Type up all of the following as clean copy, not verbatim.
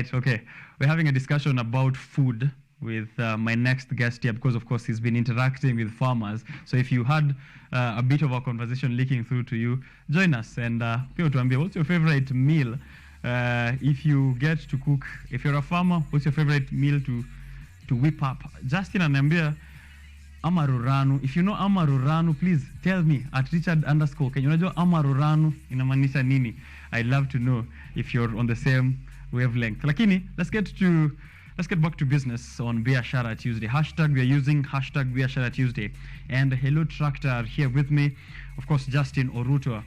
right, okay. We're having a discussion about food with my next guest here because, of course, he's been interacting with farmers. So if you had a bit of a conversation leaking through to you, join us and pia tuambie, what's your favorite meal if you get to cook? If you're a farmer, what's your favorite meal to whip up? Justin ananiambia amaruranu. If you know amaruranu, please tell me at Richard_Kenya. Unajua amaruranu inamaanisha nini? I'd love to know if you're on the same wavelength. Lakini, let's get back to business on Biashara Tuesday. Hashtag, we are using hashtag Biashara Tuesday. And Hello Tractor are here with me. Of course, Justine ORUTWA,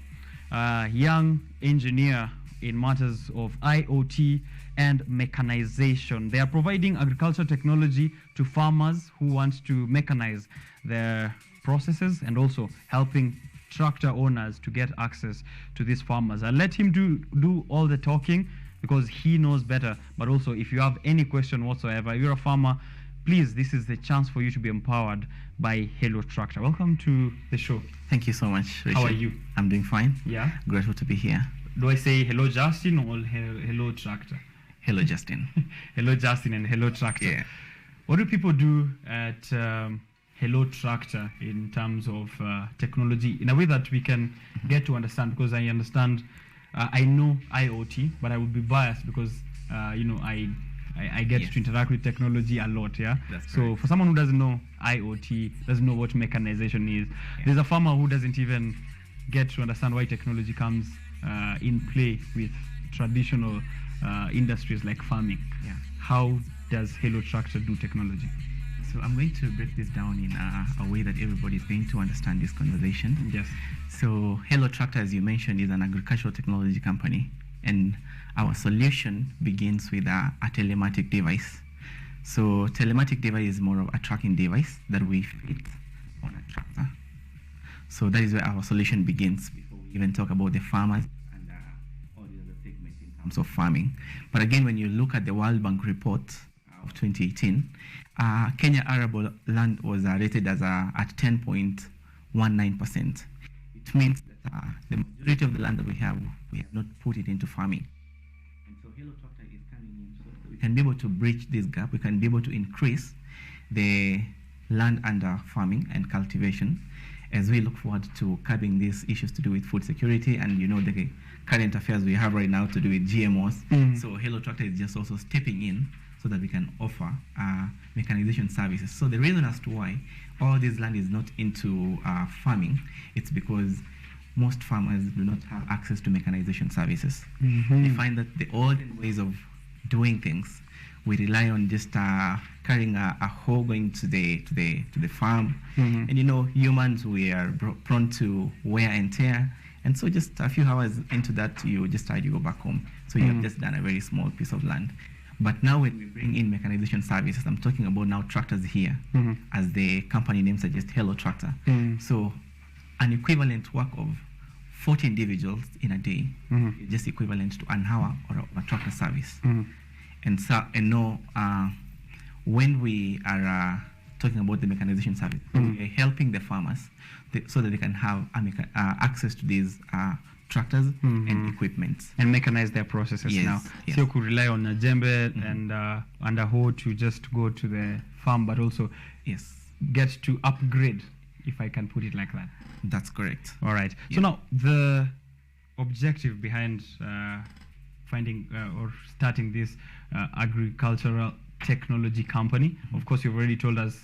young engineer in matters of IoT and mechanization. They are providing agricultural technology to farmers who want to mechanize their processes and also helping tractor owners to get access to these farmers. I'll let him do all the talking because he knows better. But also, if you have any question whatsoever, if you're a farmer, please, this is the chance for you to be empowered by Hello Tractor. Welcome to the show. Thank you so much, Richard. How are you? I'm doing fine. Yeah. Grateful to be here. Do I say hello Justin or hello Tractor? Hello, Justine. Hello Justin and hello Tractor. Yeah. What do people do at Hello Tractor in terms of technology in a way that we can get to understand? Because I understand, I know IoT, but I would be biased because I get to interact with technology a lot. Yeah. That's so correct. For someone who doesn't know IoT, doesn't know what mechanization is, there's a farmer who doesn't even get to understand why technology comes in play with traditional industries like farming. Yeah. How does Hello Tractor do technology? So I'm going to break this down in a way that everybody is going to understand this conversation. Yes. So Hello Tractor, as you mentioned, is an agricultural technology company, and our solution begins with a telematic device. So telematic device is more of a tracking device that we fit on a tractor. So that is where our solution begins before we even talk about the farmers and all the other segments in terms of farming. But again, when you look at the World Bank report of 2018, Kenya arable land was rated as at 10.19%. It means that the majority of the land that we have not put it into farming. And so Hello Tractor is coming in so that we can be able to bridge this gap. We can be able to increase the land under farming and cultivation as we look forward to curbing these issues to do with food security and the current affairs we have right now to do with GMOs. So Hello Tractor is just also stepping in so that we can offer mechanization services. So the reason as to why all this land is not into farming, it's because most farmers do not have access to mechanization services. They find that the olden ways of doing things, we rely on just carrying a hoe going to the farm. And humans, we are prone to wear and tear. And so just a few hours into that, you go back home. So you have just done a very small piece of land. But now when we bring in mechanization services, I'm talking about now tractors here, as the company name suggests, Hello Tractor. So an equivalent work of 40 individuals in a day is just equivalent to an hour or a tractor service. And when we are talking about the mechanization service, we are helping the farmers so that they can have access to these tractors and equipment. And mechanize their processes now. Yes. So you could rely on a jembe and a hoe to just go to the farm, but also get to upgrade, if I can put it like that. That's correct. All right. So now the objective behind finding or starting this agricultural technology company, of course, you've already told us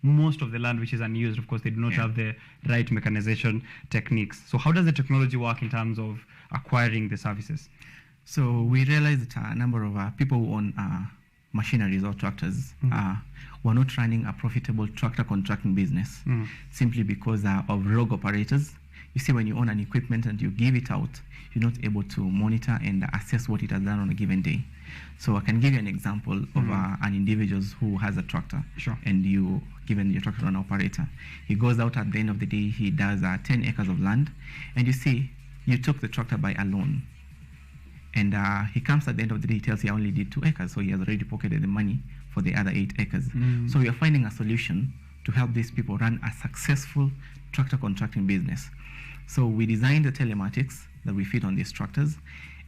most of the land which is unused, of course, they do not have the right mechanization techniques. So how does the technology work in terms of acquiring the services? So we realized that a number of people who own machineries or tractors were not running a profitable tractor contracting business simply because of rogue operators. You see, when you own an equipment and you give it out, you're not able to monitor and assess what it has done on a given day. So I can give you an example of an individual who has a tractor. Sure. And you given your tractor to an operator. He goes out at the end of the day, he does 10 acres of land, and you see, you took the tractor by a loan. And he comes at the end of the day, he tells you I only did 2 acres, so he has already pocketed the money for the other 8 acres. So we are finding a solution to help these people run a successful tractor contracting business. So we designed the telematics that we fit on these tractors,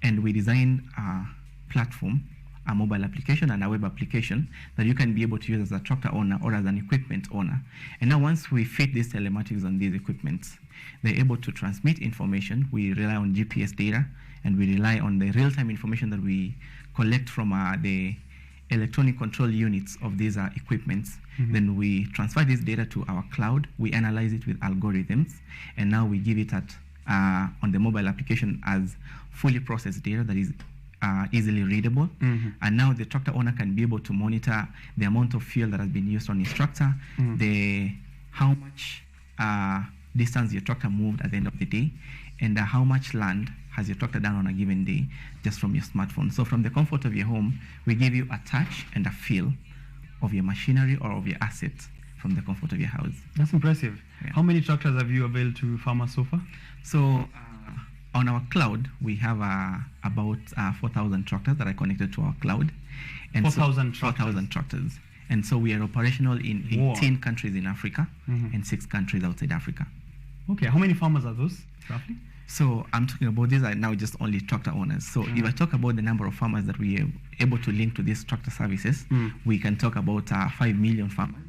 and we designed a platform, a mobile application and a web application that you can be able to use as a tractor owner or as an equipment owner. And now once we fit these telematics on these equipments, they're able to transmit information. We rely on GPS data, and we rely on the real-time information that we collect from the electronic control units of these equipments. Then we transfer this data to our cloud, we analyze it with algorithms, and now we give it on the mobile application as fully processed data that is easily readable. And now the tractor owner can be able to monitor the amount of fuel that has been used on his tractor, how much distance your tractor moved at the end of the day, and how much land has your tractor done on a given day, just from your smartphone. So from the comfort of your home, we give you a touch and a feel of your machinery or of your assets from the comfort of your house. That's impressive. Yeah. How many tractors have you availed to farmers so far? So on our cloud, we have about 4,000 tractors that are connected to our cloud. 4,000 tractors. And so we are operational in 18 countries in Africa and 6 countries outside Africa. Okay, how many farmers are those, roughly? So I'm talking about, these are now just only tractor owners. So if I talk about the number of farmers that we are able to link to these tractor services, we can talk about 5 million farmers.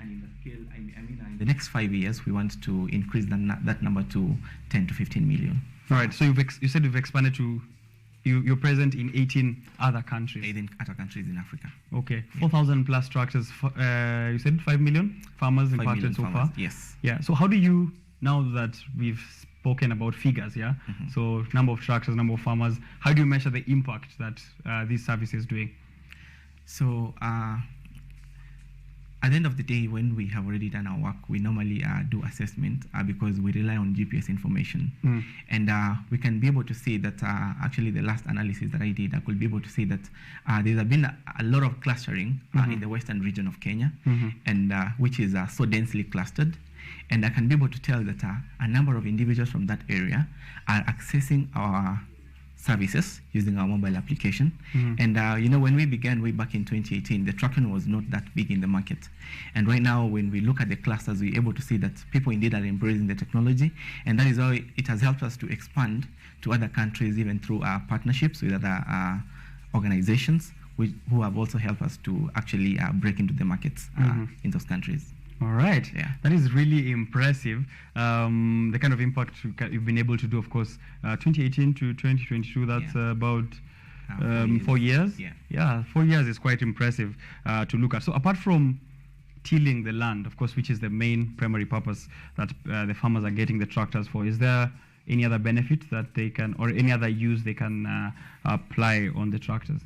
And in the scale, I mean, in the next 5 years, we want to increase that number to 10 to 15 million. All right, so you said you've expanded to, you're present in 18 other countries. 18 other countries in Africa. Okay, 4,000 plus tractors. You said 5 million farmers impacted so far? Yes. Yeah, so how do you, now that we've spoken about figures, yeah? So number of tractors, number of farmers, how do you measure the impact that these services doing? So at the end of the day, when we have already done our work, we normally do assessment because we rely on GPS information. And we can be able to say that actually the last analysis that I did, I could be able to say that there's been a lot of clustering in the western region of Kenya, and which is so densely clustered. And I can be able to tell that a number of individuals from that area are accessing our services using our mobile application. And when we began way back in 2018, the tracking was not that big in the market. And right now, when we look at the clusters, we're able to see that people indeed are embracing the technology, and that is how it has helped us to expand to other countries, even through our partnerships with other organizations who have also helped us to actually break into the markets in those countries. All right. Yeah. That is really impressive. The kind of impact you've been able to do, of course, 2018 to 2022, that's about 4 years. Yeah, 4 years is quite impressive to look at. So apart from tilling the land, of course, which is the main primary purpose that the farmers are getting the tractors for, is there any other benefit that they can, or any other use they can apply on the tractors?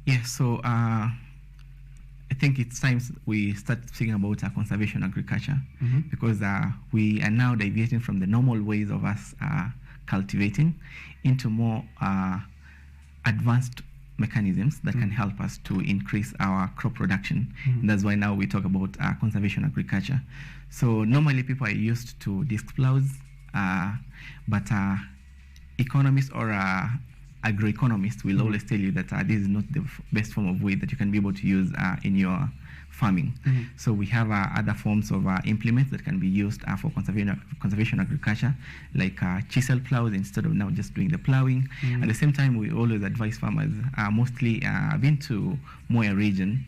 Yeah, so I think it's time we start thinking about conservation agriculture, because we are now deviating from the normal ways of us cultivating into more advanced mechanisms that can help us to increase our crop production. And that's why now we talk about conservation agriculture. So normally people are used to disc plows, but economists or agroeconomists will always tell you that this is not the best form of way that you can be able to use in your farming. So we have other forms of implements that can be used for conservation agriculture, like chisel plows instead of now just doing the plowing. At the same time, we always advise farmers, mostly I've been to Moya region,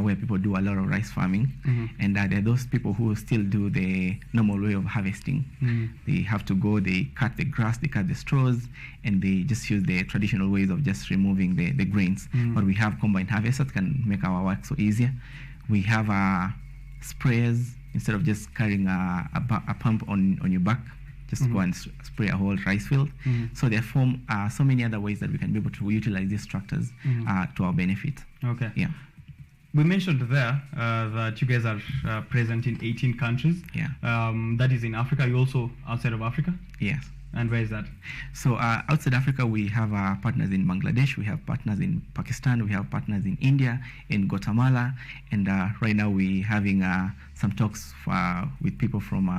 where people do a lot of rice farming, and there are those people who still do the normal way of harvesting. They have to go, they cut the grass, they cut the straws, and they just use the traditional ways of just removing the grains. But we have combine harvesters that can make our work so easier. We have sprayers, instead of just carrying a pump on your back, just go and spray a whole rice field. So there are so many other ways that we can be able to utilize these tractors to our benefit. Okay. Yeah. We mentioned there that you guys are present in 18 countries. Yeah. That is in Africa. You also outside of Africa? Yes. And where is that? So outside Africa, we have partners in Bangladesh, we have partners in Pakistan, we have partners in India, in Guatemala, and right now we're having some talks with people from,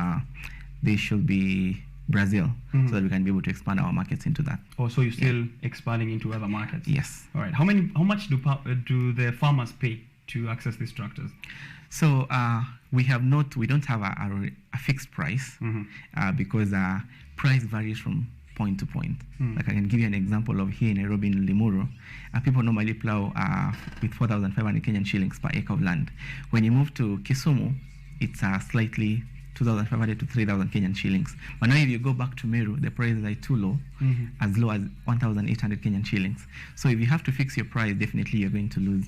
they should be Brazil, so that we can be able to expand our markets into that. Oh, so you're still expanding into other markets? Yes. All right. How much do the farmers pay to access these tractors? So we don't have a fixed price because price varies from point to point. Like I can give you an example of here in Nairobi in Limuru, people normally plow with 4,500 Kenyan shillings per acre of land. When you move to Kisumu, it's slightly 2,500 to 3,000 Kenyan shillings. But now if you go back to Meru, the prices are too low, as low as 1,800 Kenyan shillings. So if you have to fix your price, definitely you're going to lose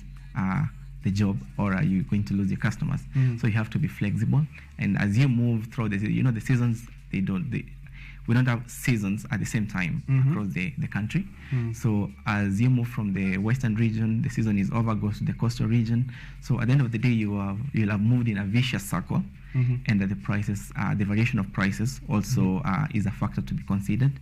the job, or are you going to lose your customers? So you have to be flexible. And as you move through the seasons, we don't have seasons at the same time across the country. So as you move from the western region, the season is over, goes to the coastal region. So at the end of the day, you'll have moved in a vicious circle. And the prices, the variation of prices also is a factor to be considered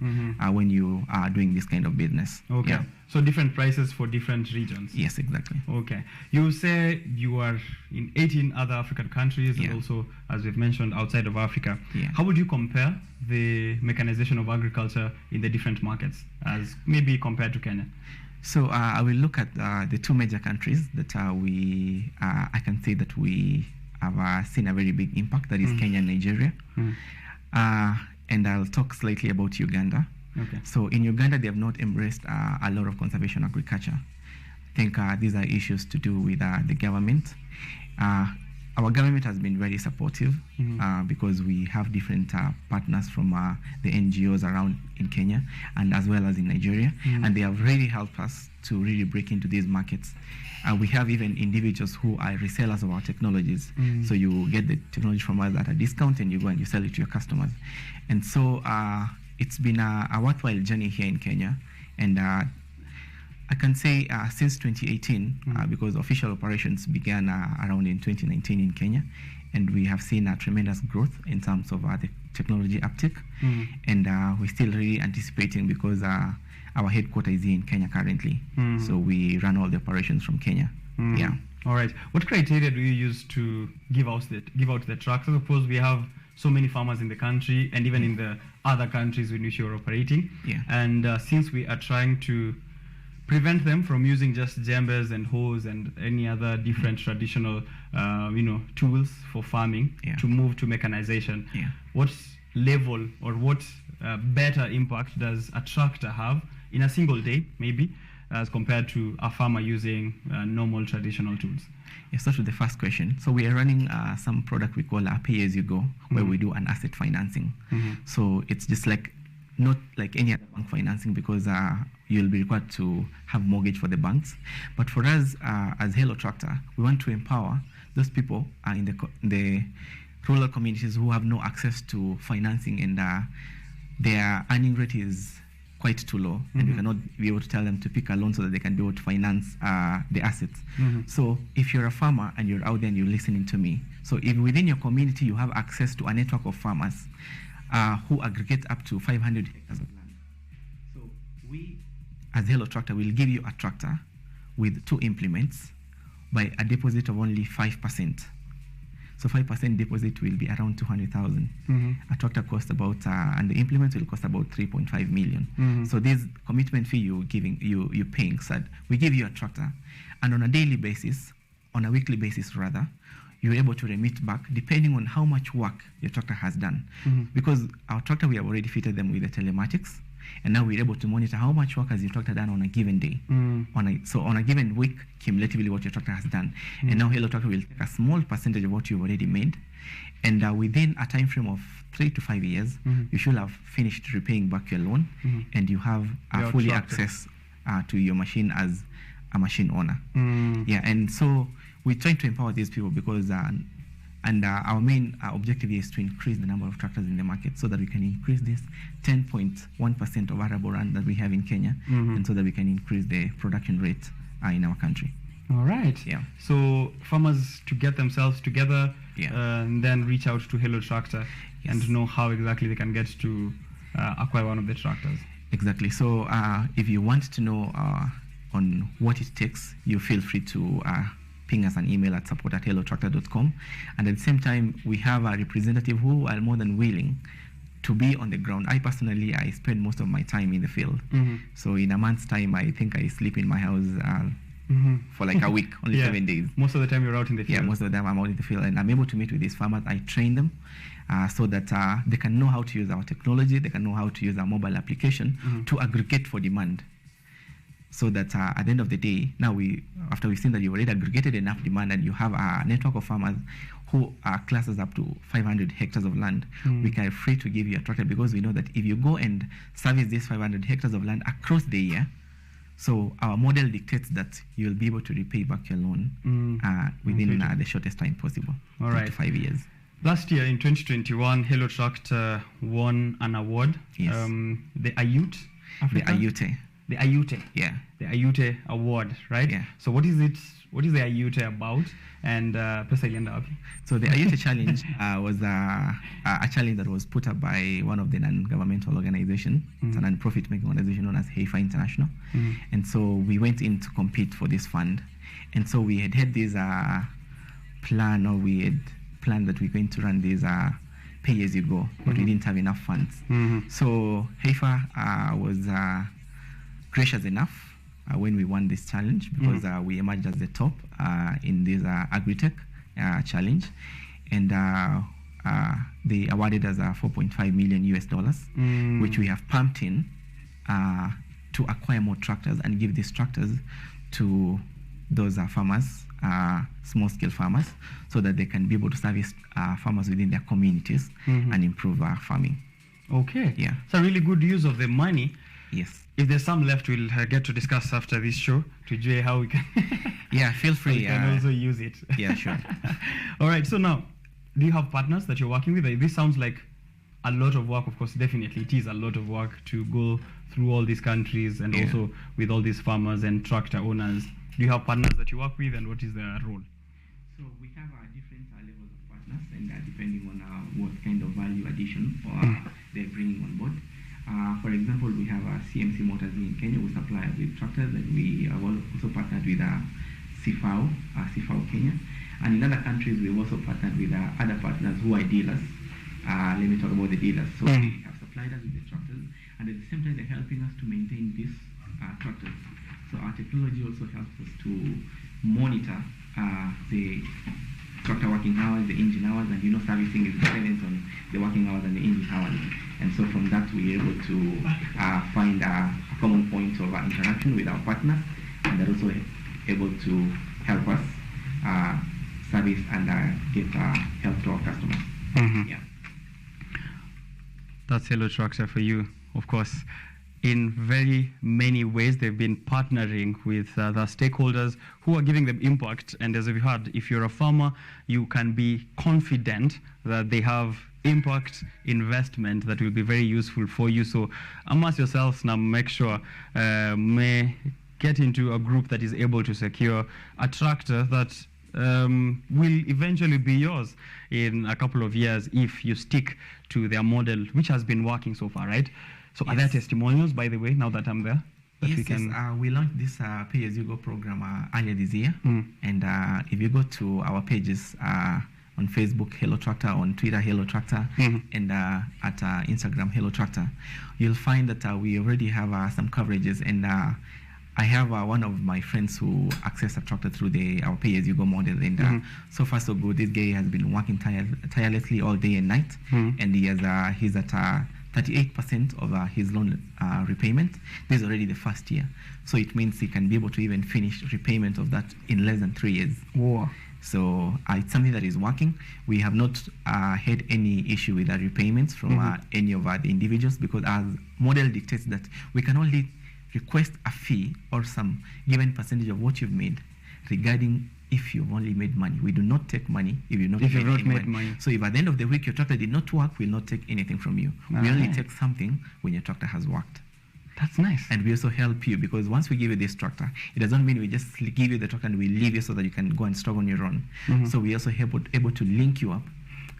when you are doing this kind of business. Okay. Yeah. So different prices for different regions. Yes, exactly. Okay. You say you are in 18 other African countries, and also, as we've mentioned, outside of Africa. How would you compare the mechanization of agriculture in the different markets, as maybe compared to Kenya? So I will look at the two major countries that I can say that we have seen a very big impact, that is Kenya and Nigeria. And I'll talk slightly about Uganda. Okay. So in Uganda, they have not embraced a lot of conservation agriculture. I think these are issues to do with the government. Our government has been very supportive because we have different partners from the NGOs around in Kenya and as well as in Nigeria, and they have really helped us to really break into these markets. We have even individuals who are resellers of our technologies. So you get the technology from us at a discount and you go and you sell it to your customers. And so it's been a worthwhile journey here in Kenya. And I can say since 2018, because official operations began around in 2019 in Kenya, and we have seen a tremendous growth in terms of the technology uptick. And we're still really anticipating, because our headquarters is here in Kenya currently. So we run all the operations from Kenya. Yeah. All right. What criteria do you use to give out the trucks? I suppose we have so many farmers in the country, and even in the other countries in which you're operating. And since we are trying to prevent them from using just jembes and hoes and any other different traditional tools for farming, to move to mechanization, what level or what better impact does a tractor have in a single day, maybe, as compared to a farmer using normal traditional tools? Yes, so to the first question. So we are running some product we call pay-as-you-go, where we do an asset financing. So it's just not like any other bank financing, because you'll be required to have mortgage for the banks. But for us, as Hello Tractor, we want to empower those people in the rural communities who have no access to financing, and their earning rate is quite too low, and we cannot be able to tell them to pick a loan so that they can be able to finance the assets. So if you're a farmer and you're out there and you're listening to me, so if within your community you have access to a network of farmers who aggregate up to 500 hectares of land, so we as Hello Tractor will give you a tractor with 2 implements by a deposit of only 5%. So 5% deposit will be around 200,000. A tractor costs about, and the implements will cost about 3.5 million. So this commitment fee you're paying, so we give you a tractor, and on a daily basis, on a weekly basis rather, you're able to remit back depending on how much work your tractor has done. Because our tractor, we have already fitted them with the telematics, and now we're able to monitor how much work has your tractor done on a given day. So on a given week, cumulatively what your tractor has done. And now Hello Tractor will take a small percentage of what you've already made, and within a time frame of 3 to 5 years, you should have finished repaying back your loan, and you have fully access to your machine as a machine owner. And so we're trying to empower these people, because our main objective is to increase the number of tractors in the market, so that we can increase this 10.1% of arable land that we have in Kenya, and so that we can increase the production rate in our country. All right. So farmers to get themselves together, and then reach out to Hello Tractor and know how exactly they can get to acquire one of the tractors. Exactly. So if you want to know on what it takes, you feel free to ping us an email at support@hellotractor.com. And at the same time, we have a representative who are more than willing to be on the ground. I personally, I spend most of my time in the field. So in a month's time, I think I sleep in my house for like a week, only 7 days. Most of the time you're out in the field. Yeah, most of the time I'm out in the field, and I'm able to meet with these farmers. I train them so that they can know how to use our technology, they can know how to use our mobile application to aggregate for demand. So that at the end of the day, now after we've seen that you've already aggregated enough demand and you have a network of farmers who are classes up to 500 hectares of land, we can free to give you a tractor, because we know that if you go and service these 500 hectares of land across the year, so our model dictates that you'll be able to repay back your loan within the shortest time possible, all right, 3 to 5 years. Last year in 2021, Hello Tractor won an award. Yes. The Ayute Africa? The Ayute. Yeah. The Ayute Award, right? Yeah. So what is it? What is the Ayute about? And pesa ilienda wapi? So the Ayute challenge was a challenge that was put up by one of the non-governmental organizations. It's a non-profit making organization known as HEIFA International. And so we went in to compete for this fund. And so we had this plan, or we had planned that we're going to run this pay as you go, but we didn't have enough funds. So HEIFA was gracious enough when we won this challenge, because we emerged as the top in this agri-tech challenge, and they awarded us $4.5 million US, which we have pumped in to acquire more tractors and give these tractors to those farmers, small-scale farmers, so that they can be able to service farmers within their communities and improve farming. Okay. Yeah. It's a really good use of the money. Yes. If there's some left, we'll get to discuss after this show to see how we can. Yeah, feel free. We can also use it. Yeah, sure. All right. So now, do you have partners that you're working with? This sounds like a lot of work. Of course, definitely it is a lot of work to go through all these countries and also with all these farmers and tractor owners. Do you have partners that you work with, and what is their role? So we have different levels of partners, and depending on what kind of value addition they're bringing on board. For example, we have CMC Motors in Kenya, who supply us with tractors, and we are also partnered with CIFAO Kenya. And in other countries, we've also partnered with other partners who are dealers. Let me talk about the dealers. So they have supplied us with the tractors, and at the same time, they're helping us to maintain these tractors. So our technology also helps us to monitor the tractor working hours, the engine hours, and servicing is dependent on the working hours and the engine hours. And so from that, we're able to find a common point of interaction with our partners, and they're also able to help us service and get help to our customers. Yeah. That's Hello Tractor for you, of course. In very many ways, they've been partnering with the stakeholders who are giving them impact. And as we've heard, if you're a farmer, you can be confident that they have impact investment that will be very useful for you. So amass yourselves now, make sure may get into a group that is able to secure a tractor that will eventually be yours in a couple of years if you stick to their model, which has been working so far, right? So are there testimonials, by the way, now that I'm there? Yes, we launched this pay-as-you-go program earlier this year. And if you go to our pages on Facebook, Hello Tractor, on Twitter, Hello Tractor, and at Instagram, Hello Tractor, you'll find that we already have some coverages. And I have one of my friends who accessed a tractor through our pay-as-you-go model. And so far, so good. This guy has been working tirelessly all day and night. And he's at 38% of his loan repayment. This is already the first year. So it means he can be able to even finish repayment of that in less than 3 years. Wow. So it's something that is working. We have not had any issue with the repayments from any of the individuals, because our model dictates that we can only request a fee or some given percentage of what you've made regarding if you've only made money. We do not take money if you've not made money. So if at the end of the week your tractor did not work, we'll not take anything from you. We only take something when your tractor has worked. That's nice. And we also help you, because once we give you this tractor, it doesn't mean we just give you the tractor and we leave you so that you can go and struggle on your own. So we also able to link you up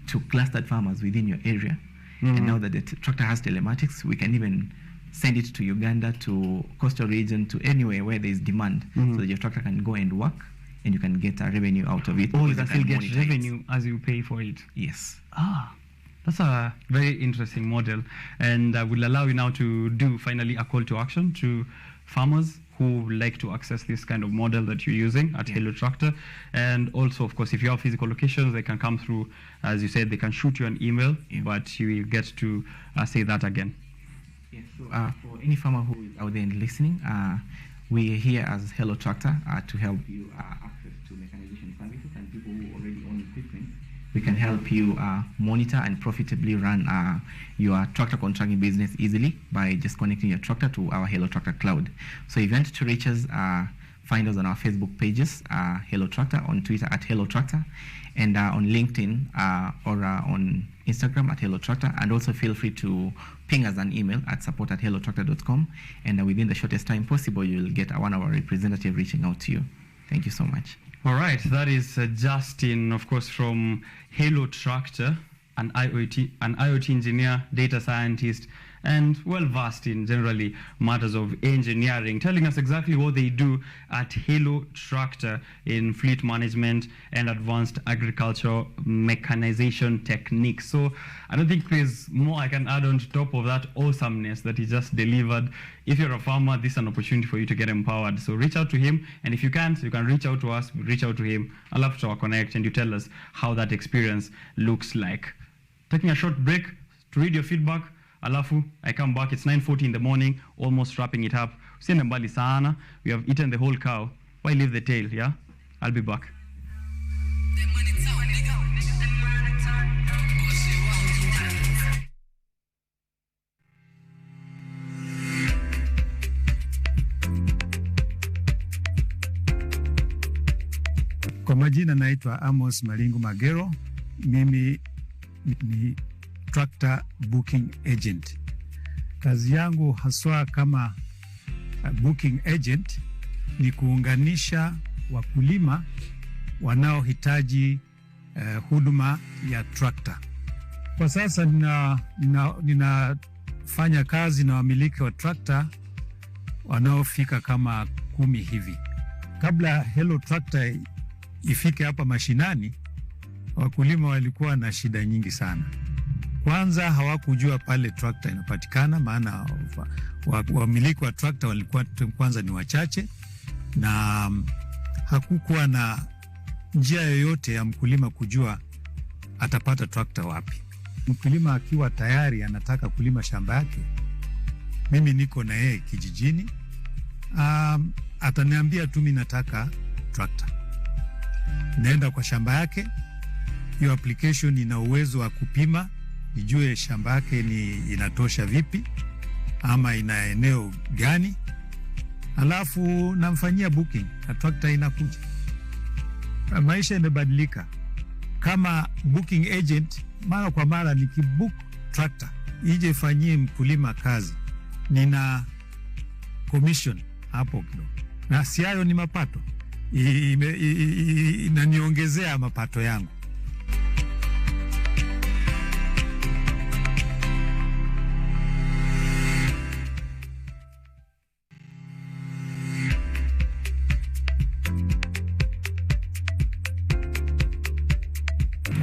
to clustered farmers within your area. And now that the tractor has telematics, we can even send it to Uganda, to coastal region, to anywhere where there is demand, so that your tractor can go and work, and you can get a revenue out of it. Oh, you can still get revenue as you pay for it. Yes. That's a very interesting model, and I will allow you now to do finally a call to action to farmers who like to access this kind of model that you're using at Hello Tractor. And also, of course, if you have physical locations, they can come through. As you said, they can shoot you an email, but you will get to say that again. Yes, so for any farmer who is out there and listening, we are here as Hello Tractor to help you access to mechanization services, and people who already own equipment. We can help you monitor and profitably run your tractor contracting business easily by just connecting your tractor to our Hello Tractor cloud. So if you want to reach us, find us on our Facebook pages, Hello Tractor, on Twitter at Hello Tractor, and on LinkedIn or on Instagram at Hello Tractor. And also feel free to ping us an email at support@hellotractor.com, and within the shortest time possible, you'll get one of our representatives reaching out to you. Thank you so much. All right, that is Justin, of course, from Hello Tractor, an IoT engineer, data scientist, and well-versed in generally matters of engineering, telling us exactly what they do at Hello Tractor in fleet management and advanced agriculture mechanization techniques. So I don't think there's more I can add on top of that awesomeness that he just delivered. If you're a farmer, this is an opportunity for you to get empowered. So reach out to him, and if you can't, you can reach out to us, reach out to him. I'll love to connect, and you tell us how that experience looks like. Taking a short break to read your feedback. Alafu, I come back, it's 9:40 in the morning, almost wrapping it up. Usiende mbali sana, we have eaten the whole cow. Why leave the tail, yeah? I'll be back. Kwa majina naitwa Amos Malingu Magero. Mimi ni tractor booking agent. Kazi yangu haswa kama booking agent ni kuunganisha wakulima wanaohitaji huduma ya tractor. Kwa sasa ninafanya kazi na wamiliki wa tractor wanaofika kama 10 hivi. Kabla Hello Tractor ifike hapa mashinani, wakulima walikuwa na shida nyingi sana. Kwanza hawakujua pale tractor inapatikana, maana wamiliki wa tractor walikuwa kwanza ni wachache, na hakukuwa na njia yoyote ya mkulima kujua atapata tractor wapi. Mkulima akiwa tayari anataka kulima shamba yake, mimi niko na yeye kijijini, ataniambia tu mimi nataka tractor. Naenda kwa shamba yake, hiyo application ina uwezo wa kupima, nijue shamba yake inatosha vipi ama ina eneo gani, alafu namfanyia booking na tractor inakuja. Maisha imebadilika. Kama booking agent, mara kwa mara nikibook tractor ije ifanyie mkulima kazi, nina commission hapo kidogo, na si hayo ni mapato, inaniongezea mapato yangu.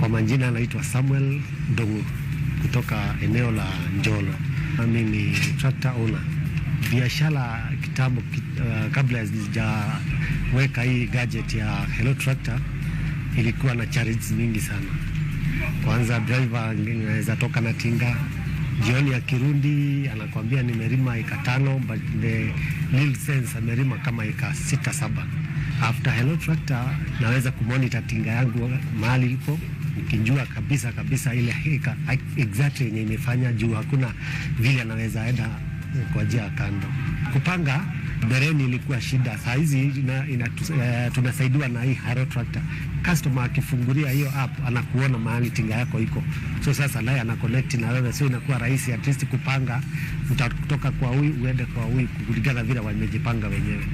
Kwa majina naitwa Samuel Ndongo kutoka eneo la Njolo. Mimi ni tractor owner. Biashara kitambo kabla sijaweka hii gadget ya Hello Tractor ilikuwa na challenges mingi sana. Kwanza driver anaweza toka na tinga, jioni ya kirundi anakuambia nimerima eka 5, but the real sense amerima kama eka 6-7. After Hello Tractor naweza kumonitor tinga yangu mahali ipo, nikijua kabisa ile eka exactly yenye imefanya, juu hakuna vile anaweza enda kwa njia kando. Kupanga bereni ilikuwa shida. Saa hizi tunasaidiwa na hii Hello Tractor. Customer akifungulia hiyo app anakuona mahali tinga yako iko. So sasa naye ana connect na wewe, so inakuwa rahisi at least kupanga, utatoka kwa huyu uende kwa huyu kulingana vile wamejipanga wenyewe.